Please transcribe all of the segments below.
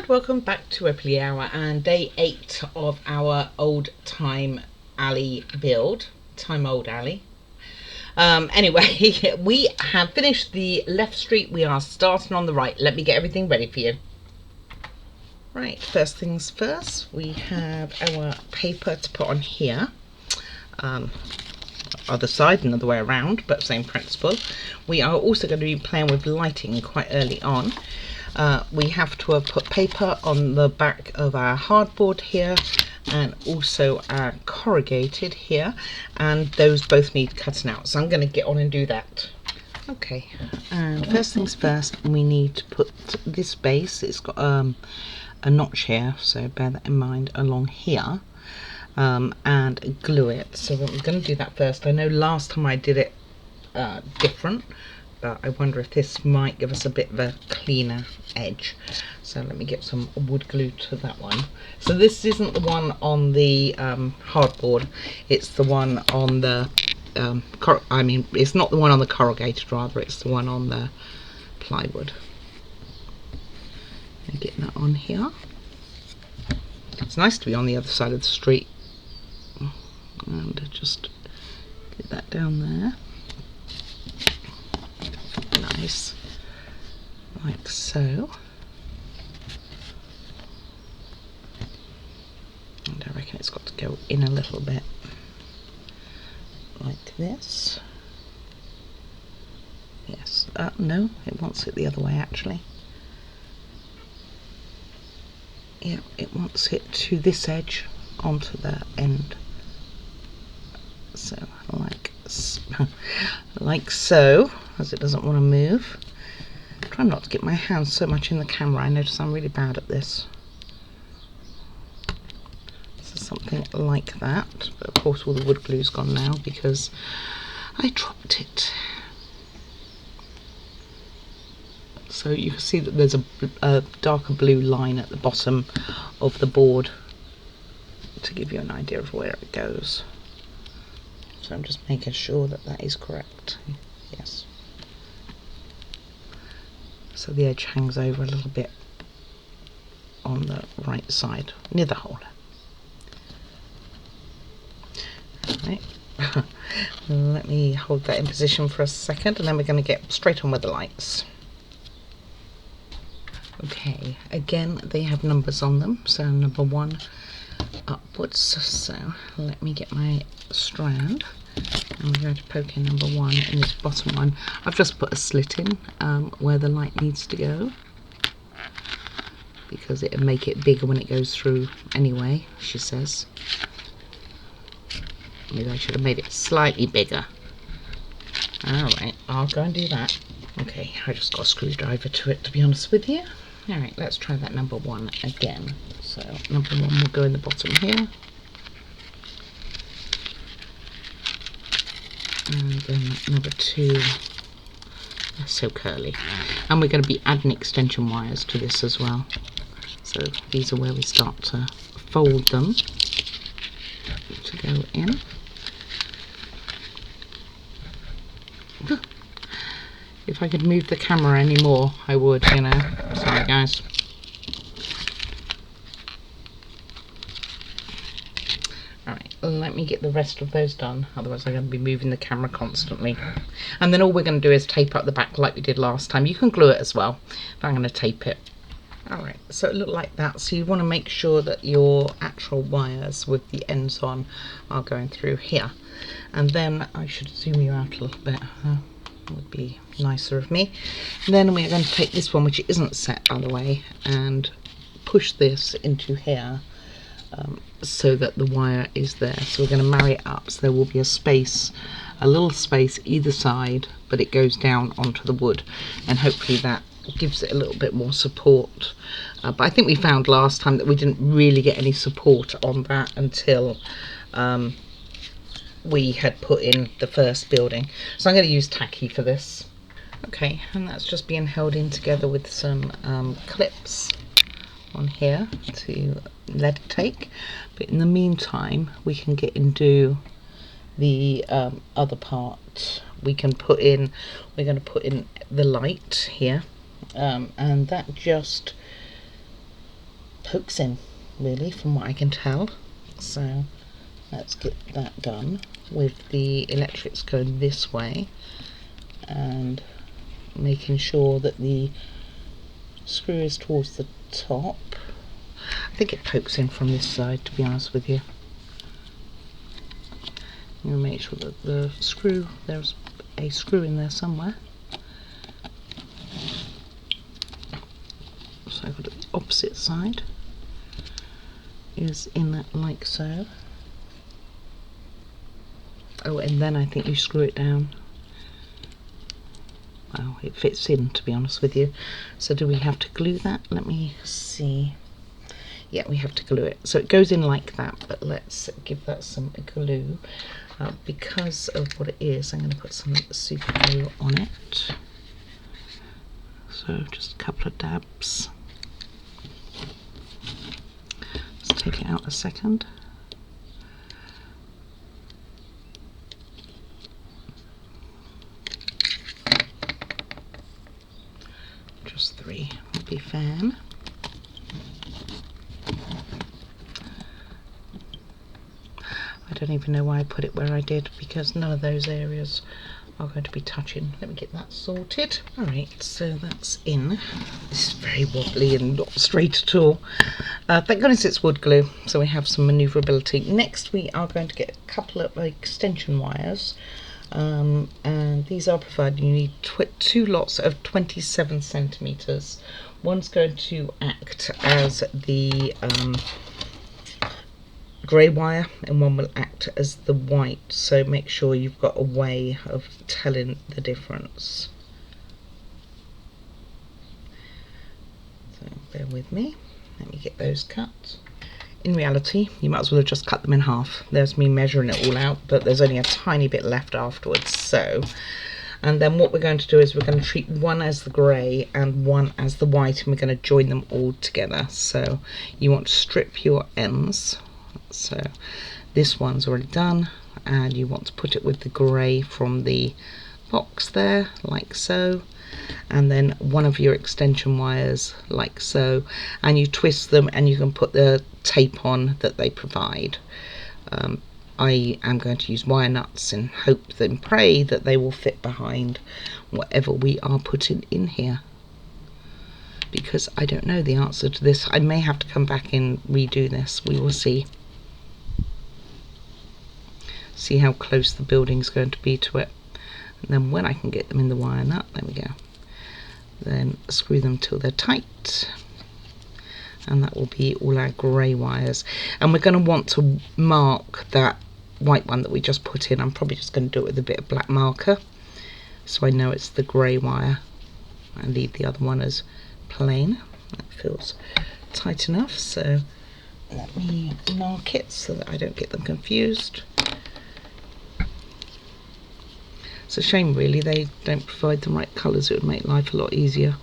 Welcome back to Ripley Hour and day 8 of our old time alley build. Time old alley. Anyway, we have finished the left street. We are starting on the right. Let me get everything ready for you. Right, first things first, we have our paper to put on here. Other side, another way around, but same principle. We are also going to be playing with lighting quite early on. We have to have put paper on the back of our hardboard here and also our corrugated here, and those both need cutting out, so I'm going to get on and do that. Okay, and first things first, we need to put this base, it's got a notch here, so bear that in mind, along here, and glue it. So I'm going to do that first. I know last time I did it different, but I wonder if this might give us a bit of a cleaner edge. So let me get some wood glue to that one. So this isn't the one on the hardboard, it's the one on the it's not the one on the corrugated, rather it's the one on the plywood. Get that on here. It's nice to be on the other side of the street, and just get that down there. Nice, like so. And I reckon it's got to go in a little bit, like this. Yes, no, it wants it the other way actually. Yeah, it wants it to this edge onto the end. So like so, as it doesn't want to move. Try not to get my hands so much in the camera. I notice I'm really bad at this. So something like that. But of course all the wood glue's gone now because I dropped it. So you can see that there's a darker blue line at the bottom of the board to give you an idea of where it goes. So I'm just making sure that that is correct. Yes. So the edge hangs over a little bit on the right side, near the hole. Right. Let me hold that in position for a second, and then we're going to get straight on with the lights. Okay, again they have numbers on them, so number 1 upwards. So let me get my strand, and we're going to poke in number 1 in this bottom one. I've just put a slit in where the light needs to go, because it'll make it bigger when it goes through anyway, she says. Maybe I should have made it slightly bigger. Alright, I'll go and do that. Okay, I just got a screwdriver to it, to be honest with you. Alright, let's try that number 1 again. So number 1 will go in the bottom here. And then number 2, they're so curly. And we're going to be adding extension wires to this as well. So these are where we start to fold them to go in. If I could move the camera any more, I would, you know. Sorry guys. Alright, let me get the rest of those done, otherwise I'm going to be moving the camera constantly. And then all we're going to do is tape up the back like we did last time. You can glue it as well, but I'm going to tape it. Alright, so it looked like that. So you want to make sure that your actual wires with the ends on are going through here. And then I should zoom you out a little bit. Would be nicer of me. And then we're going to take this one, which isn't set by the way, and push this into here so that the wire is there. So we're going to marry it up, so there will be a space, a little space either side, but it goes down onto the wood, and hopefully that gives it a little bit more support. But I think we found last time that we didn't really get any support on that until we had put in the first building. So I'm going to use tacky for this. Okay, and that's just being held in together with some clips on here to let it take. But in the meantime, we can get into the other part. We're going to put in the light here, and that just pokes in, really, from what I can tell. So let's get that done with the electrics going this way and making sure that the screw is towards the top. I think it pokes in from this side, to be honest with you. You'll make sure that the screw, there's a screw in there somewhere. So I've got the opposite side is in that like so. Oh, and then I think you screw it down. Well, it fits in, to be honest with you. So do we have to glue that? Let me see. Yeah, we have to glue it. So it goes in like that, but let's give that some glue. Because of what it is, I'm going to put some super glue on it. So just a couple of dabs. Let's take it out a second. Just 3 would be fine. I don't even know why I put it where I did, because none of those areas are going to be touching. Let me get that sorted. Alright, so that's in. This is very wobbly and not straight at all. Thank goodness it's wood glue, so we have some manoeuvrability. Next we are going to get a couple of extension wires, and these are provided. You need 2 lots of 27 centimeters. One's going to act as the grey wire and one will act as the white, so make sure you've got a way of telling the difference. So bear with me, let me get those cut. In reality you might as well have just cut them in half. There's me measuring it all out, but there's only a tiny bit left afterwards. So, and then what we're going to do is we're going to treat one as the grey and one as the white, and we're going to join them all together. So you want to strip your ends. So this one's already done, and you want to put it with the grey from the box there, like so, and then one of your extension wires like so, and you twist them and you can put the tape on that they provide. I am going to use wire nuts and hope and pray that they will fit behind whatever we are putting in here, because I don't know the answer to this. I may have to come back and redo this, we will see. See how close the building's going to be to it, and then when I can get them in the wire nut, there we go, then screw them till they're tight, and that will be all our grey wires. And we're going to want to mark that white one that we just put in. I'm probably just going to do it with a bit of black marker so I know it's the grey wire, and leave the other one as plain. That feels tight enough, so let me mark it so that I don't get them confused. It's a shame really they don't provide the right colours. It would make life a lot easier.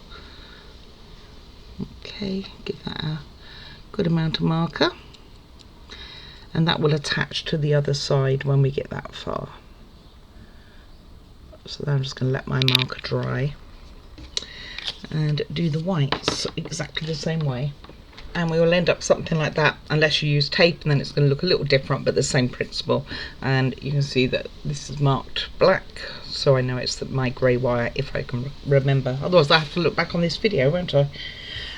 Okay, give that a good amount of marker, and that will attach to the other side when we get that far. So then I'm just going to let my marker dry and do the whites exactly the same way. And we will end up something like that, unless you use tape, and then it's going to look a little different, but the same principle. And you can see that this is marked black, so I know it's my grey wire, if I can remember. Otherwise I have to look back on this video, won't I?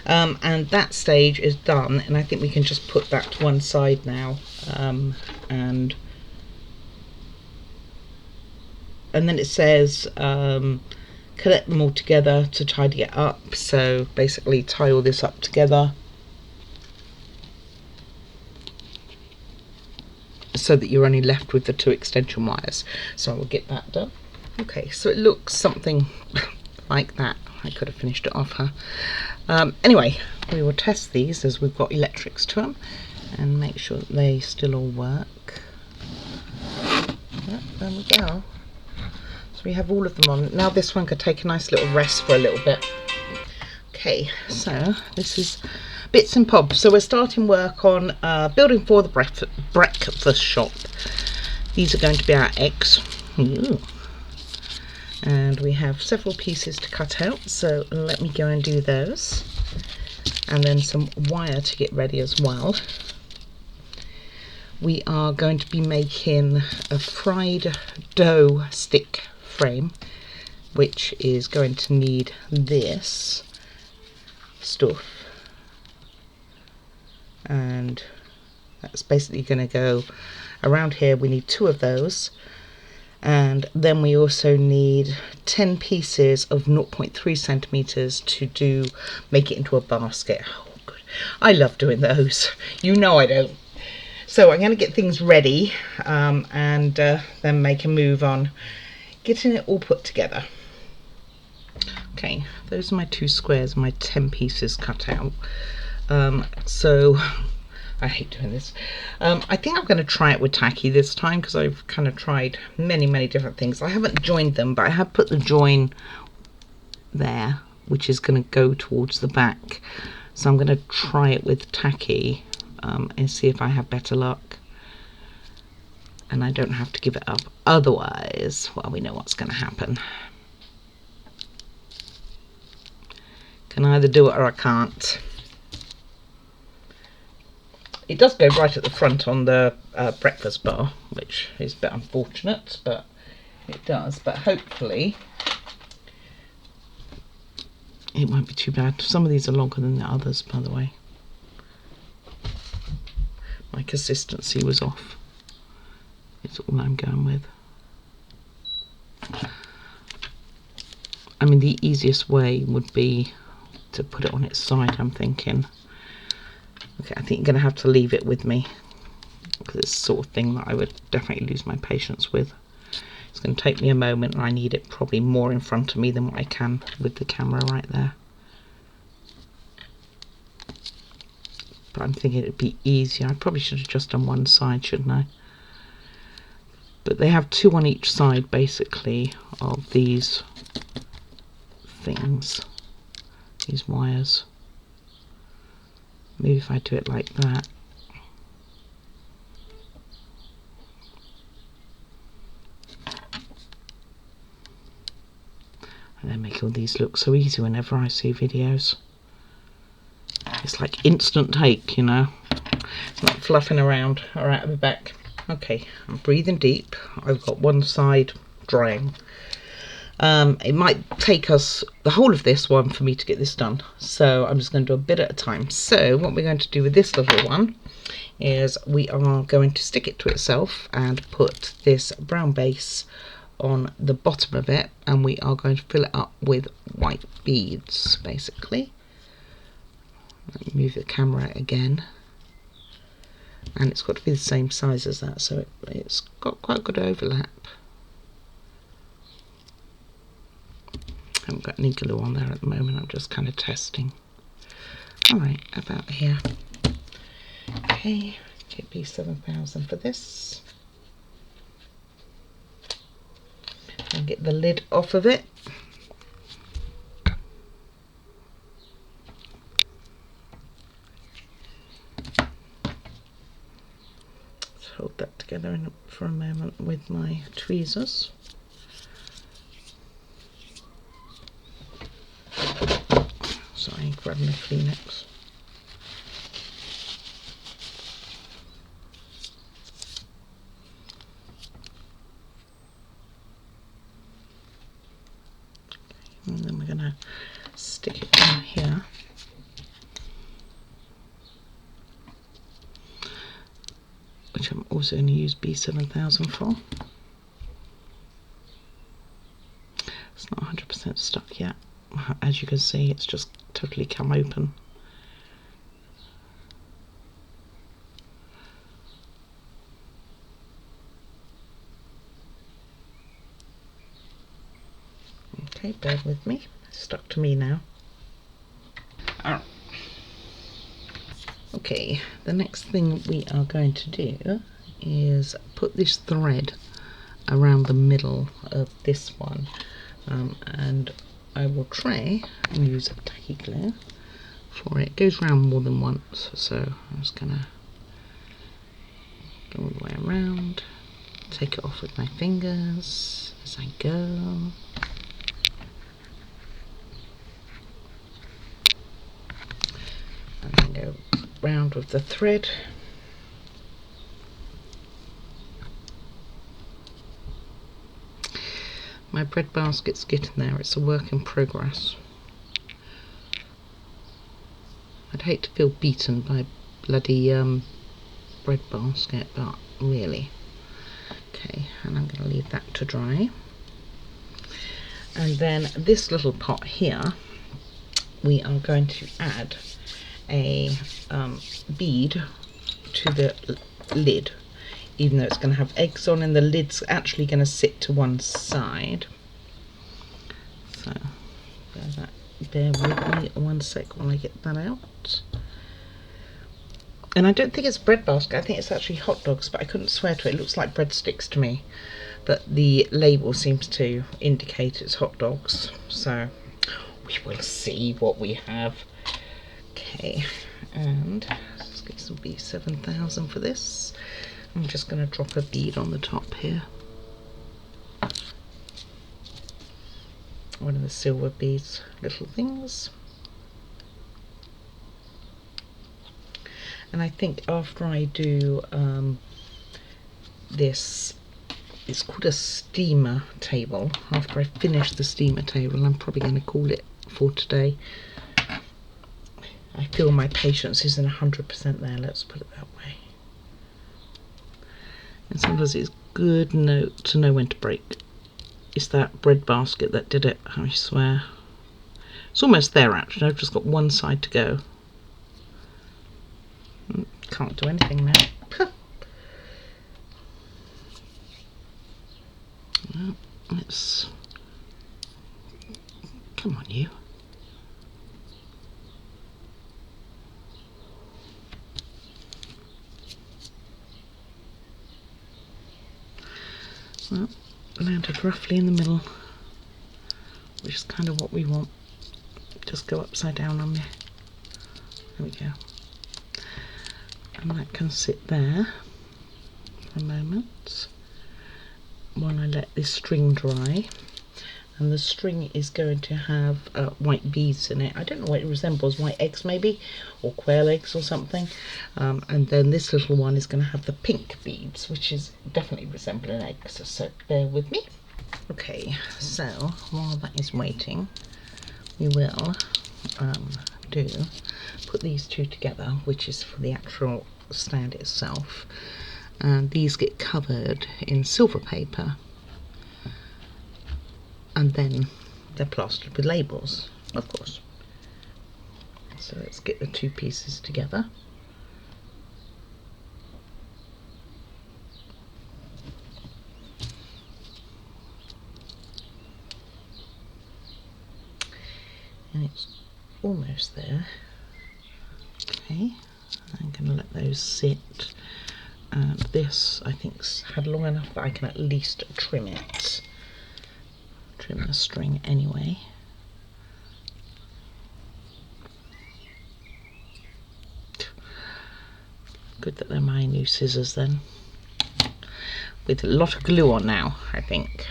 And that stage is done, and I think we can just put that to one side now, and then it says collect them all together to tidy it up. So basically tie all this up together so that you're only left with the 2 extension wires. So I will get that done. Okay, so it looks something like that. I could have finished it off, huh? Anyway, we will test these as we've got electrics to them and make sure that they still all work. Yep, there we go. So we have all of them on. Now this one could take a nice little rest for a little bit. Okay, so this is bits and bobs. So we're starting work on building for the breakfast shop. These are going to be our eggs. Ooh. And we have several pieces to cut out, so let me go and do those. and then some wire to get ready as well. We are going to be making a fried dough stick frame, which is going to need this stuff, and that's basically going to go around here. We need 2 of those, and then we also need 10 pieces of 0.3 centimeters to make it into a basket. Oh, good. I love doing those. You know I don't. So I'm going to get things ready and then make a move on getting it all put together. Okay, those are my 2 squares, my 10 pieces cut out. So I hate doing this. I think I'm going to try it with tacky this time, because I've kind of tried many different things. I haven't joined them, but I have put the join there, which is going to go towards the back. So I'm going to try it with tacky and see if I have better luck, and I don't have to give it up. Otherwise, well, we know what's going to happen. Can either do it or I can't. It does go right at the front on the breakfast bar, which is a bit unfortunate, but it does. But hopefully it won't be too bad. Some of these are longer than the others, by the way. My consistency was off. It's all I'm going with. I mean, the easiest way would be to put it on its side, I'm thinking. Okay, I think you're going to have to leave it with me, because it's the sort of thing that I would definitely lose my patience with. It's going to take me a moment, and I need it probably more in front of me than what I can with the camera right there. But I'm thinking it'd be easier. I probably should have just done one side, shouldn't I? But they have 2 on each side, basically, of these things, these wires. Maybe if I do it like that. And then make all these look so easy whenever I see videos. It's like instant take, you know. It's not fluffing around or out of the back. Okay, I'm breathing deep. I've got one side drying. It might take us the whole of this one for me to get this done, so I'm just going to do a bit at a time. So what we're going to do with this little one is we are going to stick it to itself and put this brown base on the bottom of it, and we are going to fill it up with white beads, basically. Let me move the camera again, and it's got to be the same size as that, so it's got quite a good overlap. I haven't got any glue on there at the moment, I'm just kind of testing. Alright, about here. Okay, get B7000 for this. And get the lid off of it. Let's hold that together for a moment with my tweezers. Sorry, grabbing a Kleenex. And then we're going to stick it in here. Which I'm also going to use B7000 for. It's not 100% stuck yet. As you can see, it's just totally come open. Okay, bear with me. It's stuck to me now. Okay, the next thing we are going to do is put this thread around the middle of this one, and I will try and use tacky glue for it. It goes round more than once, so I'm just gonna go all the way around, take it off with my fingers as I go. round with the thread. My bread basket's getting there, it's a work in progress. I'd hate to feel beaten by bloody bread basket, but really. Okay, and I'm going to leave that to dry. And then this little pot here, we are going to add a bead to the lid, even though it's going to have eggs on and the lid's actually going to sit to one side. So bear with me 1 sec while I get that out. And I don't think it's bread basket, I think it's actually hot dogs, but I couldn't swear to it. It looks like breadsticks to me, but the label seems to indicate it's hot dogs, so we will see what we have. Okay, and this will be 7,000 for this. I'm just going to drop a bead on the top here. One of the silver beads, little things. And I think after I do this, it's called a steamer table. After I finish the steamer table, I'm probably going to call it for today. I feel my patience isn't 100% there, let's put it that way. And sometimes it's good to know when to break. It's that bread basket that did it, I swear. It's almost there actually, I've just got one side to go. Can't do anything now. Well, let's... Come on, you. Well, landed roughly in the middle, which is kind of what we want. Just go upside down on me. There we go. And that can sit there for a moment while I let this string dry. And the string is going to have white beads in it. I don't know what it resembles, white eggs maybe, or quail eggs or something. And then this little one is going to have the pink beads, which is definitely resembling eggs, so bear with me. Okay, so while that is waiting, we will put these two together, which is for the actual stand itself. And these get covered in silver paper, and then they're plastered with labels, of course. So let's get the two pieces together. And it's almost there. Okay, I'm going to let those sit. And this, I think, had long enough that I can at least trim it. Trim the string anyway. Good that they're my new scissors then. With a lot of glue on now, I think.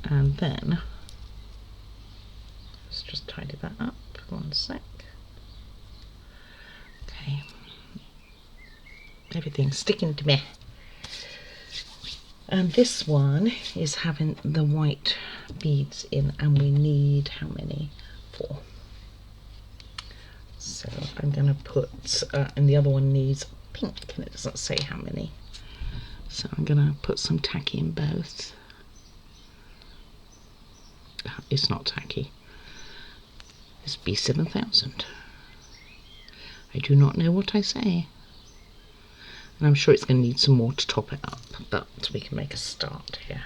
And then, let's just tidy that up, 1 sec. Okay. Everything's sticking to me. And this one is having the white beads in, and we need how many? 4. So I'm going to put, and the other one needs pink, and it doesn't say how many. So I'm going to put some tacky in both. It's not tacky. It's B7000. I do not know what I say. And I'm sure it's going to need some more to top it up, but we can make a start here.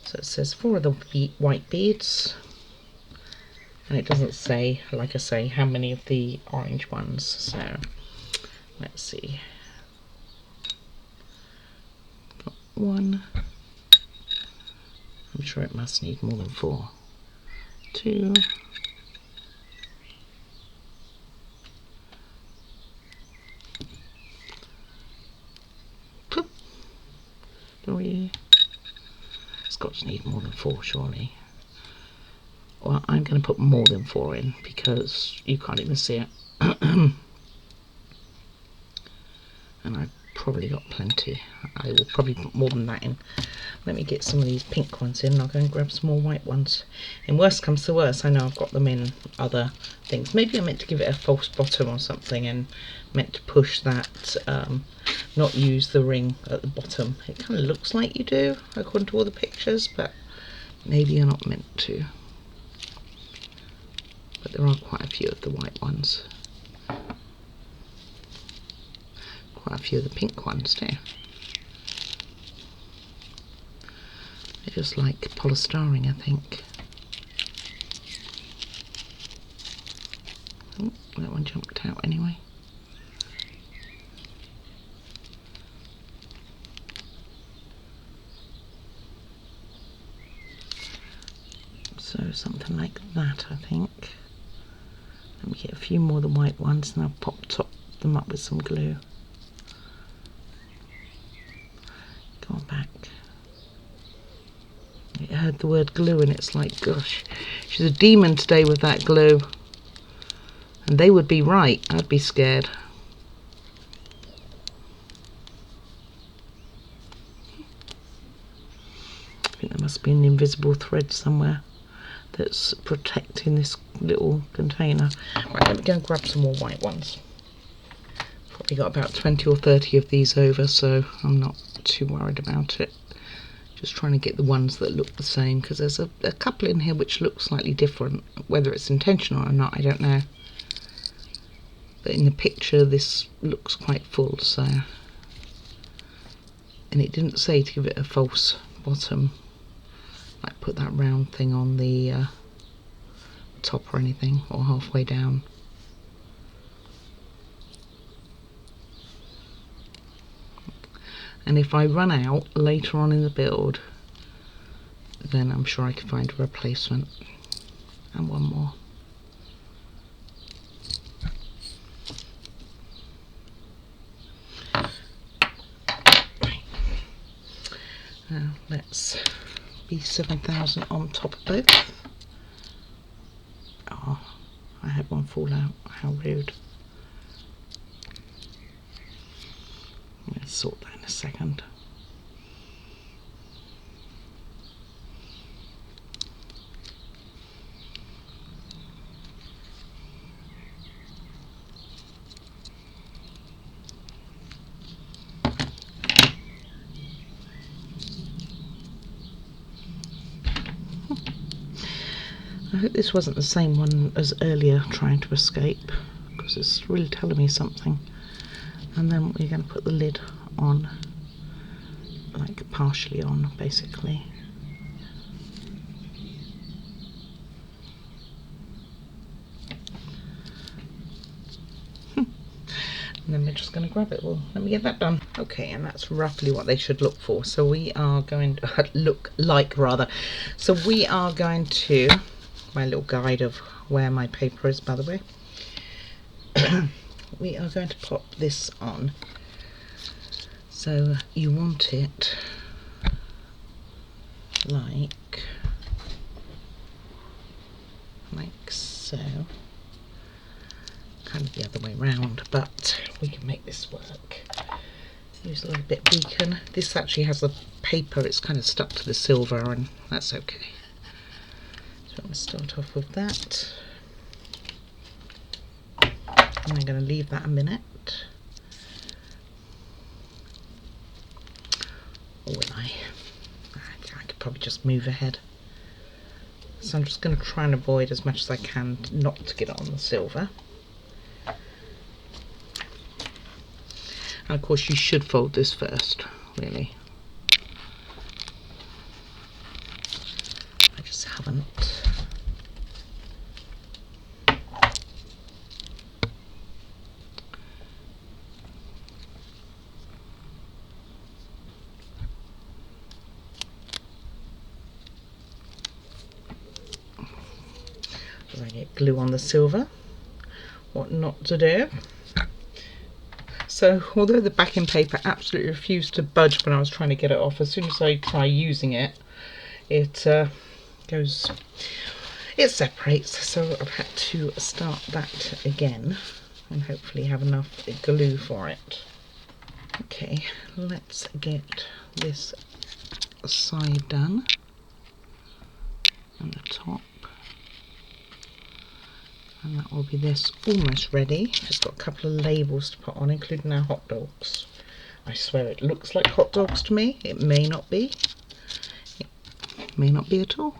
So it says 4 of the white beads, and it doesn't say, like I say, how many of the orange ones. So let's see. Got 1. I'm sure it must need more than 4. 2. 3. It's got to need more than 4, surely. Well, I'm going to put more than 4 in because you can't even see it. And I've probably got plenty. I will probably put more than that in. Let me get some of these pink ones in. I'll go and grab some more white ones. In worst comes to worst, I know I've got them in other things. Maybe I meant to give it a false bottom or something and meant to push that, not use the ring at the bottom. It kind of looks like you do, according to all the pictures, but maybe you're not meant to. But there are quite a few of the white ones. Quite a few of the pink ones too. They're just like polystyrene, I think. Oh, that one jumped out anyway. So something like that, I think. Let me get a few more of the white ones and I'll top them up with some glue. Go on back. I heard the word glue and it's like, gosh, she's a demon today with that glue. And they would be right, I'd be scared. I think there must be an invisible thread somewhere that's protecting this little container. Right, let me go and grab some more white ones. Probably got about 20 or 30 of these over, so I'm not too worried about it. Just trying to get the ones that look the same, because there's a couple in here which look slightly different. Whether it's intentional or not, I don't know. But in the picture this looks quite full, so. And it didn't say to give it a false bottom, like put that round thing on the top or anything, or halfway down. And if I run out later on in the build, then I'm sure I can find a replacement. And one more. Right. Now let's be 7,000 on top of both. Oh, I had one fall out. How rude. I'm going to sort that in a second. I hope this wasn't the same one as earlier, trying to escape, because it's really telling me something. And then we're going to put the lid on, like partially on, basically. And then we're just going to grab it. Well, let me get that done. Okay, and that's roughly what they should look for. So we are going to look like, rather. So we are going to, my little guide of where my paper is, by the way. We are going to pop this on. So you want it like so. Kind of the other way round, but we can make this work. Use a little bit of beacon. This actually has the paper, it's kind of stuck to the silver, and that's okay. So I'm going to start off with that. And I'm going to leave that a minute. Or will I? I could probably just move ahead. So I'm just going to try and avoid as much as I can not to get it on the silver. And of course you should fold this first, really. I just haven't. As I get glue on the silver, what not to do. So although the backing paper absolutely refused to budge when I was trying to get it off, as soon as I try using it, it goes. it separates, so I've had to start that again and hopefully have enough glue for it. Okay, let's get this side done and the top, and that will be this almost ready. Just got a couple of labels to put on, including our hot dogs. I swear it looks like hot dogs to me. It may not be. It may not be at all.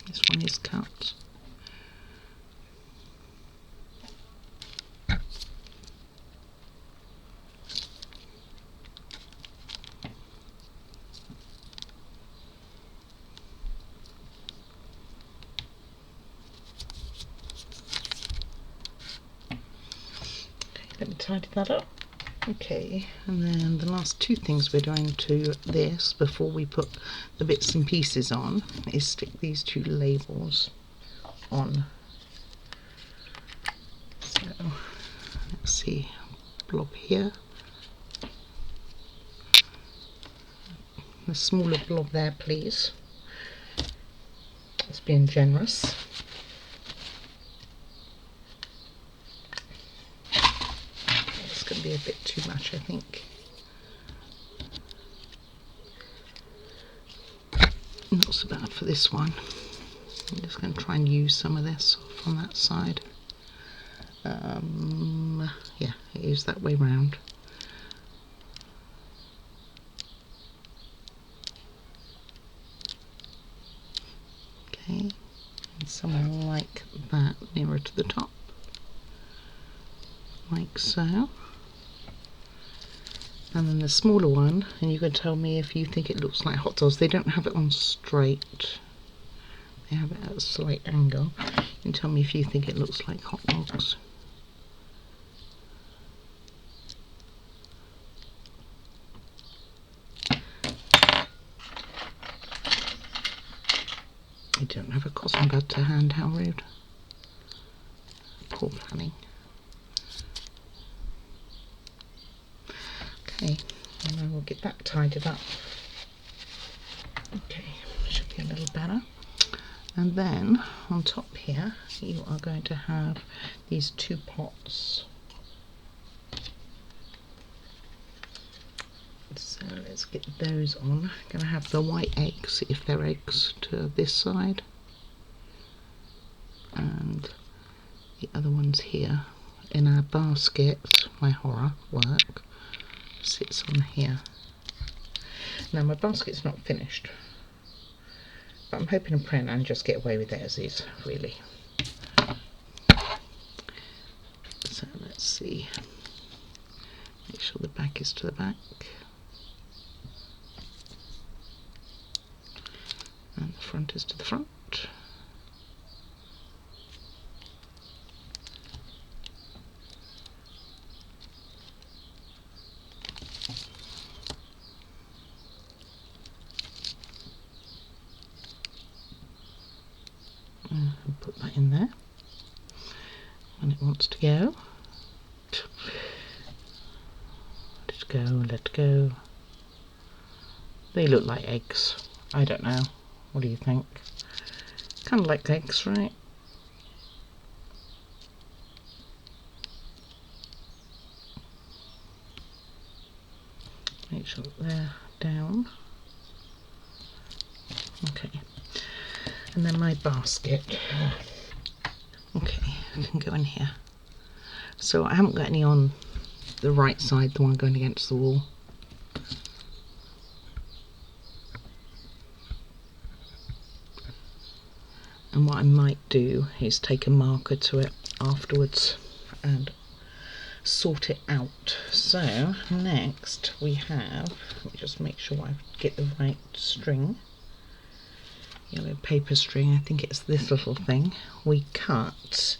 This one is cut. Let me tidy that up. Okay, and then the last two things we're doing to this before we put the bits and pieces on is stick these two labels on. So let's see, blob here, the smaller blob there please. It's being generous. Going to be a bit too much, I think. Not so bad for this one. I'm just going to try and use some of this from that side. Yeah, it is that way round. Okay, and something like that nearer to the top, like so. And then the smaller one, and you can tell me if you think it looks like hot dogs. They don't have it on straight, they have it at a slight angle. You can tell me if you think it looks like hot dogs. I don't have a cotton bud to hand, how rude. Poor planning. Okay, and then we'll get that tidied up. Okay, should be a little better. And then on top here, you are going to have these two pots. So let's get those on. I'm going to have the white eggs, if they're eggs, to this side, and the other ones here. In our basket, my horror work sits on here. Now my basket's not finished, but I'm hoping and praying and just get away with it as is, really. So let's see, make sure the back is to the back and the front is to the front. And put that in there when it wants to go. Let it go, let it go. They look like eggs. I don't know. What do you think? Kind of like eggs, right? Make sure that they're down. Okay. And then my basket. Okay, I can go in here. So I haven't got any on the right side, the one going against the wall. And what I might do is take a marker to it afterwards and sort it out. So next we have, let me just make sure I get the right string. Yellow paper string, I think it's this little thing. We cut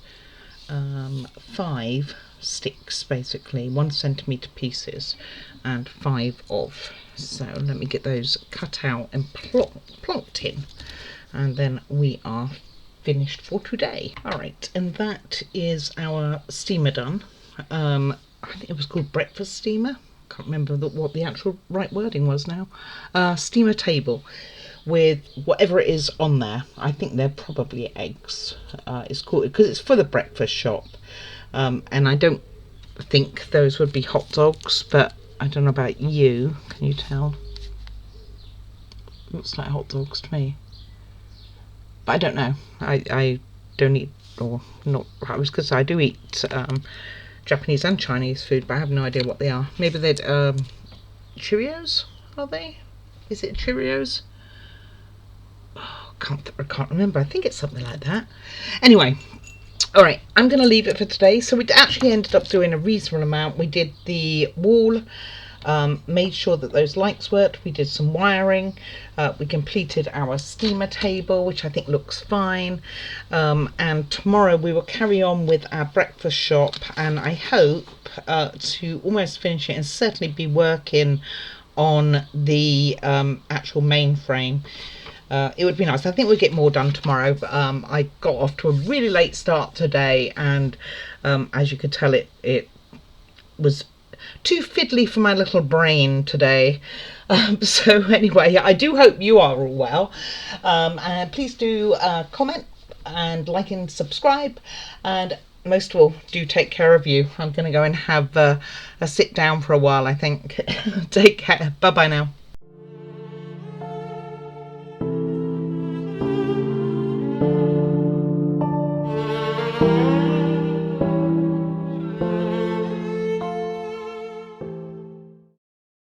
5 sticks, basically 1 centimetre pieces, and 5 of. So let me get those cut out and plonked in, and then we are finished for today. Alright, and that is our steamer done. I think it was called breakfast steamer. Can't remember what the actual right wording was now. Steamer table with whatever it is on there. I think they're probably eggs. It's called because it's for the breakfast shop, and I don't think those would be hot dogs, but I don't know about you. Can you tell? Looks like hot dogs to me, but I don't know. I don't eat, or not. I was because I do eat Japanese and Chinese food, but I have no idea what they are. Maybe they're Cheerios. Are they? Is it Cheerios? Oh, I can't remember. I think it's something like that. Anyway, all right, I'm going to leave it for today. So we actually ended up doing a reasonable amount. We did the wall, made sure that those lights worked. We did some wiring. We completed our steamer table, which I think looks fine. And tomorrow we will carry on with our breakfast shop, and I hope to almost finish it and certainly be working on the actual mainframe. It would be nice. I think we'll get more done tomorrow, but I got off to a really late start today, and as you could tell, it was too fiddly for my little brain today. So anyway, I do hope you are all well, and please do comment and like and subscribe, and most of all, do take care of you. I'm going to go and have a sit down for a while, I think. Take care. Bye bye now.